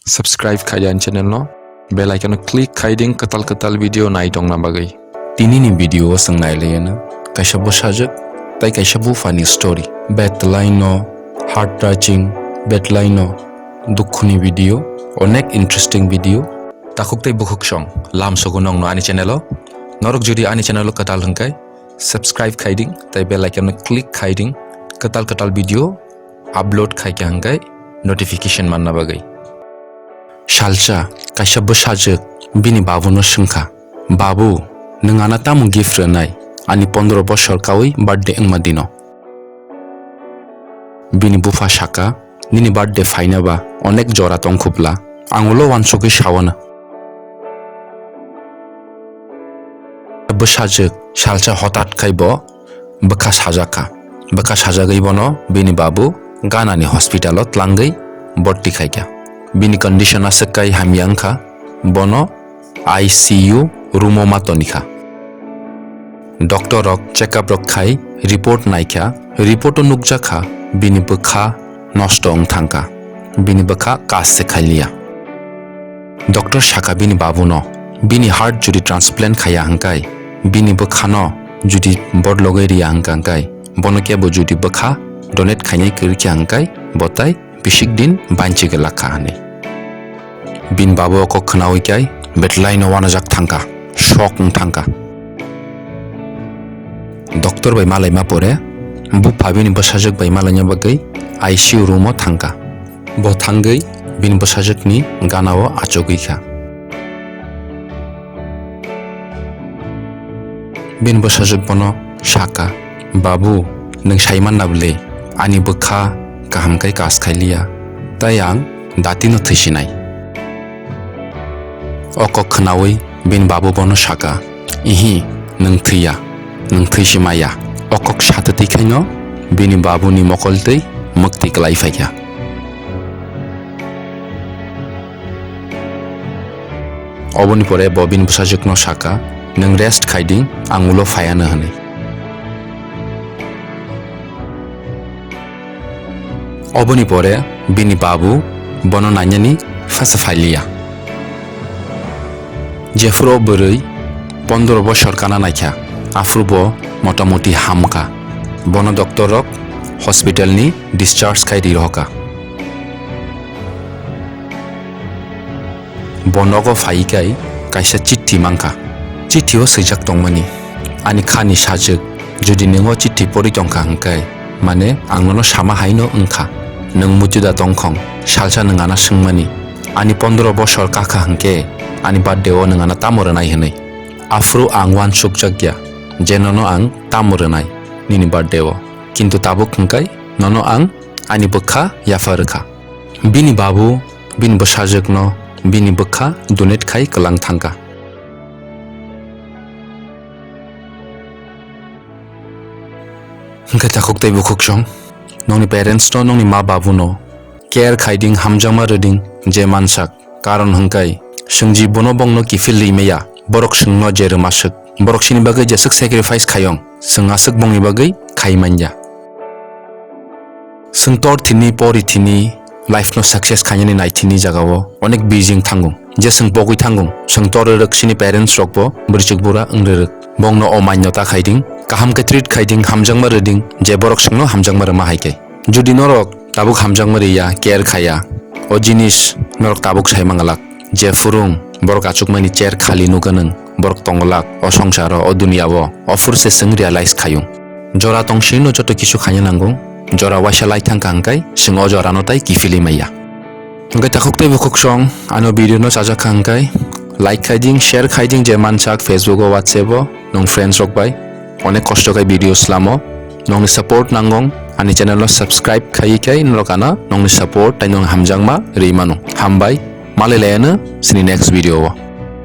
Subscribe khayan channel no bell icon click khaiding katal video nai tong na bagai. Tini ni video sang nai leyana kaisa bo sajak tai kaisa bo funny story bad line no heart touching bad line no dukhuni video onek interesting video Takuk tai bukhuk song lam sogunong no ani channel norok jodi ani channel katal hangkai subscribe khaiding tai bell icon click khaiding katal video upload khai ke hangkai notification manna bagai. Shalcha kaisa bo sajak bini babu no sungkha babu nung ana tamu gift renai ani 15 boshor kawi birthday engma dino bini bufa shaka nini birthday faina ba onek jora tongkhupla angulo wansukui shawana bo sajak shalcha hotat khaibo baka sajagai bono bini babu ganani hospitalot langai borti khaika bini condition asakai hamyangkha bono ICU rumo matonikha doctor rok check up rok khai report naikha report nukjakha bini bokha nosto thangka bini bokha kasse khailia doctor shaka bini babu no bini heart judi transplant khaya hangkai bini bokha no judi bord logai ria hangkai bono ke bo judi bokha donate khainai kirki hangkai botai bishik din banchi ge lakha hane bin babu ko khnawi kai betlai no wana jak thangka shock thangka doctor bai malai ma pore bu phabini basajak bai malanya bagai ICU room o thangka bo thangai bin basajak ni ganao achogui kha bin basajak bono shaka babu nung saiman nable ani bokha kaham kai kas khailia tayang datino thisinai okok khnawi bin babu bono shaka ihi nung thiya nung thisimaya okok satati khaino bini babu ni mokoltei mukti klai faikya oboni pore bobin busajek no shaka nung rest khaiding angulo fayana hane oboni pore bini babu bono nanyani fasa failia jefro borei 15 boshor kana naikha afrubo motamoti hamka bono doctor rok hospital ni discharge khai di roka bonogo faikai kaisa chitti mangka chitti o sejak tongmani ani khani sajak jodi ningo chitti pori tongka hangkai mane angno sama haino ungkha nung mujuda tongkhong salsa nung ana sungmani ani 15 boshor kakha hangke ani birthday o nung ana tamoranai hinai afro angwan subjakya jenono ang tamoranai nini birthday o kintu tabuk hangkai nono ang ani bokha yafarkha bini babu bin bosajak no bini bokha donate khai kalang thangka hangkai takuk tai bukhuk song nongni parents no nongni ma babu no care khaiding hamjama reding je mansak karon hangkai sungji bono bongno kifili meya borok sungno jere masuk borok sini bagai jasuk sacrifice khayong sungasuk bongni bagai khaimanya sungtor thini pori thini life no success khanyani nai thini jagao onek beijing thangung je sung pogui thangung sungtor rek sini parents rokbo burchuk bura ungrek bongno omanyota khaiding kaham ke treat khaiding hamjangma reding je borok sungno hamjangma ma haike judi norok tabuk hamjangma riya care khaya o jinis norok tabuk saimangalak je furung borok achukmani chair khali nuganang borok tongolak o songsaro o duniao ofur se sung realize khayung jora tongsino joto kisu khanya nangong jora wasalai thangka hangkai singo jora no tai kifili maya hangkai takuk tai bukhuk song ano video no sajak hangkai like khaiding share khaiding je manchak Facebook o WhatsApp o nong friends rok bai onek kosto kai video slamo nong support nangong ani channel no subscribe khai kai norokana nong support tai nong hamjangma reimanu hambai malelena sini next video